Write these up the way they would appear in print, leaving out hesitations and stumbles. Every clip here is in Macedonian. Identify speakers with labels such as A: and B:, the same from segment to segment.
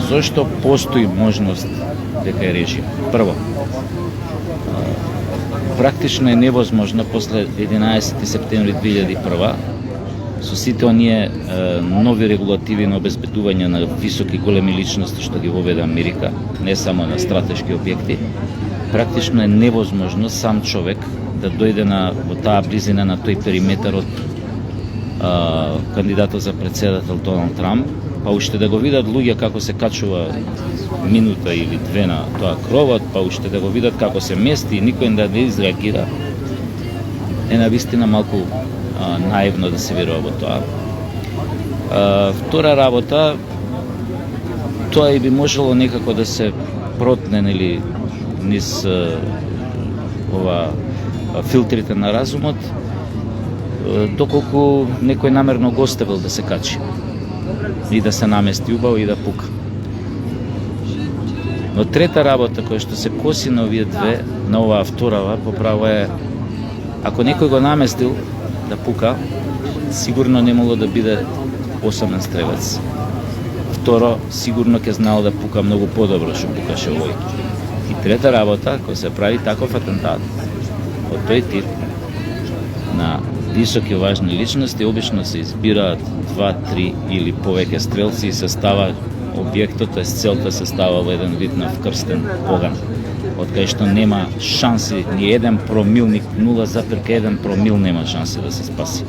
A: Зошто постои можност дека ја реши? Прво, практично е невозможно после 11 септември 2001 со сите оние нови регулативи на обезбедување на високи големи личности што ги воведе Америка, не само на стратешки објекти, практично е невозможно сам човек да дојде во таа близина на тој периметар од кандидатот за председател Доналд Трамп, па уште да го видат луѓе како се качува минута или две на тоа кровот, па уште да го видат како се мести и никој да не изреагира, е навистина малку наивно да се верува во тоа. Втора работа, тоа и би можело некако да се протне низ филтрите на разумот, доколку некој намерно го оставил да се качи и да се намести убаво и да пука. Но трета работа која што се коси на овие две, на оваа вторава, поправо е, ако некој го наместил да пука, сигурно не могло да биде особен стрелец. Второ, сигурно ќе знаел да пука многу подобро што пукаше овој. И трета работа, која се прави таков атентат од тој тип на високи важни личности, обично се избираат 2, 3 или повеќе стрелци и се става објектот, т.е. целта се става во еден вид на вкрстен оган, од кај што нема шанси, ни 1 промил, ни 0,1 промил нема шанси да се спаси.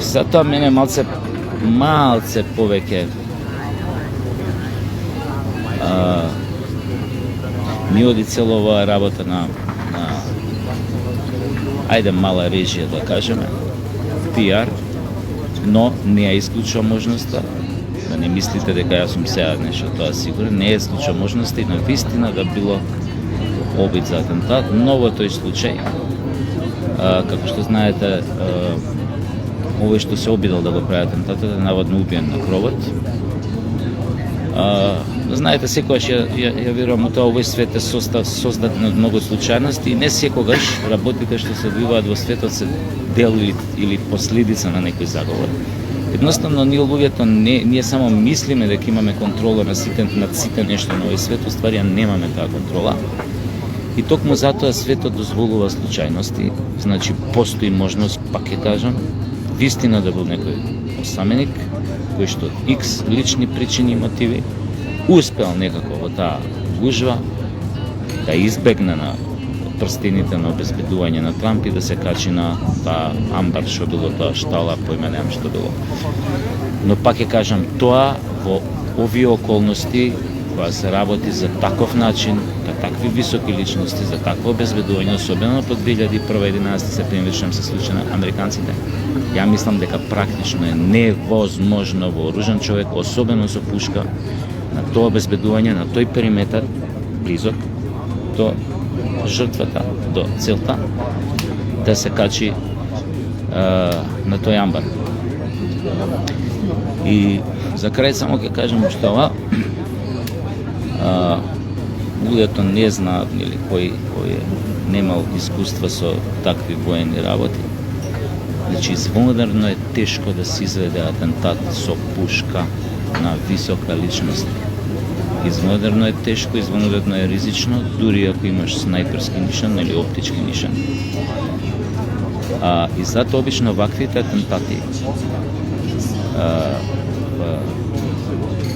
A: Затоа мене малце повеќе ми оди цело оваа работа на ајде мала режија да кажеме, пиар, но не ја исклучува можноста, да не мислите дека јас сум сега нешто тоа сигурен, не ја исклучува можноста и на вистина да било обид за атентат, но во тој случај, како што знаете, овој што се обидел да го прави атентатот е наводно убиен на кровот. Знаете, секогаш ја верувам у тоа, овој свет е создаден од многу случајности и не секогаш работите што се одвиваат во светот се дел или последица на некој заговор. Едноставно, ние луѓето ние само мислиме дека имаме контрола над сите нешто на овој свет, уствари ја немаме таа контрола. И токму затоа светот дозволува случајности, значи постои можност, пак ќе кажам, вистина да бил некој осаменик, кој што X лични причини и мотиви успел некако во таа гужва да избегне на прстените на обезбедување на Трамп и да се качи на таа амбар, што било тоа штала, поиме немам што било. Но пак ќе кажам, тоа во овие околности, кога се работи за таков начин, за такви високи личности, за такво обезбедување, особено по 2001-11 септември што се случи на американците, ја мислам дека практично е невозможно вооружен човек, особено со пушка, на тоа обезбедување, на тој периметар, близок до жртвата, до целта, да се качи на тој амбар. И за крај само ќе кажем што ова, луѓето не знаат, кој е немал искуства со такви воени работи. Значи, извонредно е тешко да се изведе атентат со пушка на висока личност. Извонредно е тешко, извонредно е ризично, дури ако имаш снајперски нишан или оптички нишан. И затоа обично ваквите атентати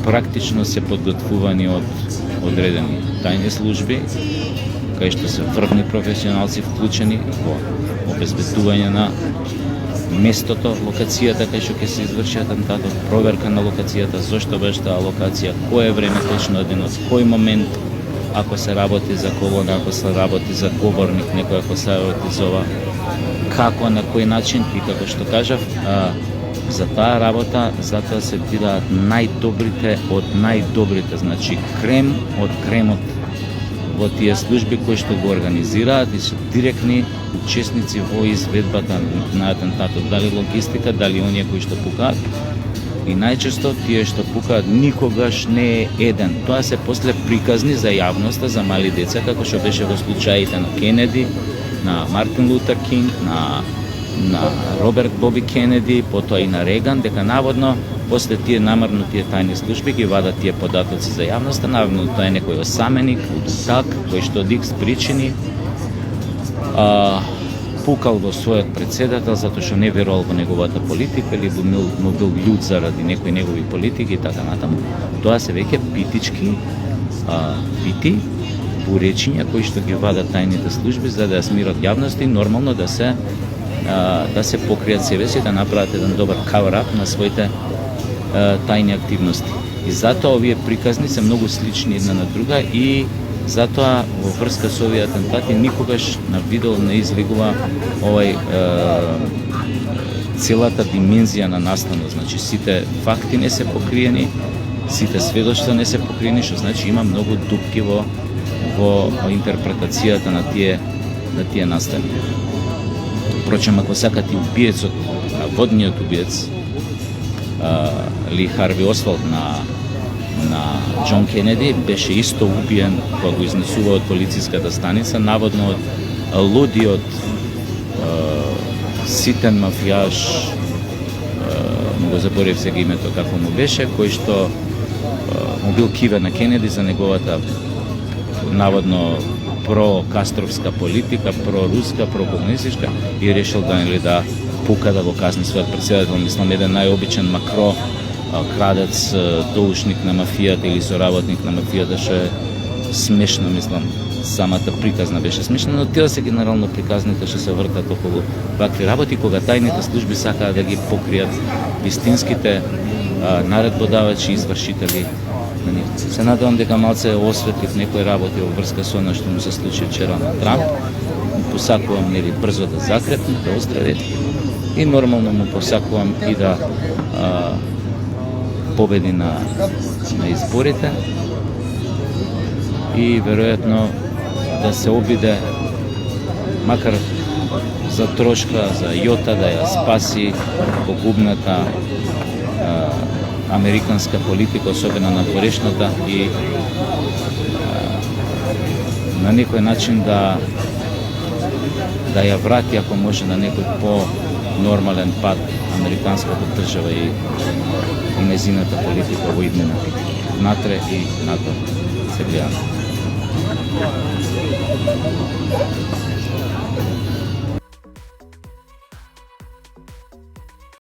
A: практично се подготвувани од одредени тајни служби, кај што се врвни професионалци вклучени во обезбедување на местото, локацијата кај што ќе се изврши атентатот, проверка на локацијата, зошто беше таа локација, кое време точно од кој момент, ако се работи за колона, ако се работи за говорник, некој ако се работи за ова, како, на кој начин и како што кажав, за таа работа, затоа се бираат најдобрите од најдобрите, значи крем од кремот во тие служби кои што го организираат и се директни учесници во изведбата на атентатот, дали логистика, дали оние кои што пукаат. И најчесто тие што пукаат никогаш не е еден. Тоа се после приказни за јавноста, за мали деца, како што беше во случаите на Кенеди, на Мартин Лутер Кинг, на Роберт Боби Кенеди, потоа и на Реган, дека наводно после тие намерно тие тајни служби ги вадат тие податоци за јавноста, наводно тоа е некој осаменик, так, кој што дикс причини пукал во својот председател затоа што не верувал во неговата политика или бил љут заради некои негови политики и така натаму. Тоа се веќе питички пити, поречиња кои што ги вадат тајните служби за да ја смират јавност и нормално да се покријат себе си, да направат еден добар cover-up на своите тајни активности. И затоа овие приказни се многу слични една на друга и затоа во врска со овие атентати никогаш на видео не излегува целата димензија на настанот. Значи сите факти не се покриени, сите сведоштва не се покриени, што значи има многу дупки во интерпретацијата на тие настани. Впрочем, ако сакате убиецот, водниот убиец, Ли Харви Освалд на Џон Кенеди беше исто убиен кога го изнесува од полициската станица, наводно од лудиот ситен мафијаш, му го заборев сега името како му беше, кој што му бил киве на Кенеди за неговата наводно про-кастровска политика, про-руска, про-комунистичка и решил да пука да го казни својот председател, мислам еден најобичен макро крадец, доушник на мафијата или соработник на мафијата, што е смешно, мислам, самата приказна беше смешна, но тие се генерално приказните што се вртат околу вакви работи, кога тајните служби сакаат да ги покријат вистинските наредбодавачи и извршители на нив. Се надевам дека малце осветлив некои работи во врска со она што му се случи вчера на Трамп. Му посакувам брзо да закрепне, да оздрави и нормално му посакувам и да победи на изборите и веројатно да се обиде макар за трошка, за јота да ја спаси погубната американска политика, особено на порешната и на некој начин да ја врати, ако може, на некој по-нормален пат американската држава и незината политика во иднина. Натре и надвор се гледаме.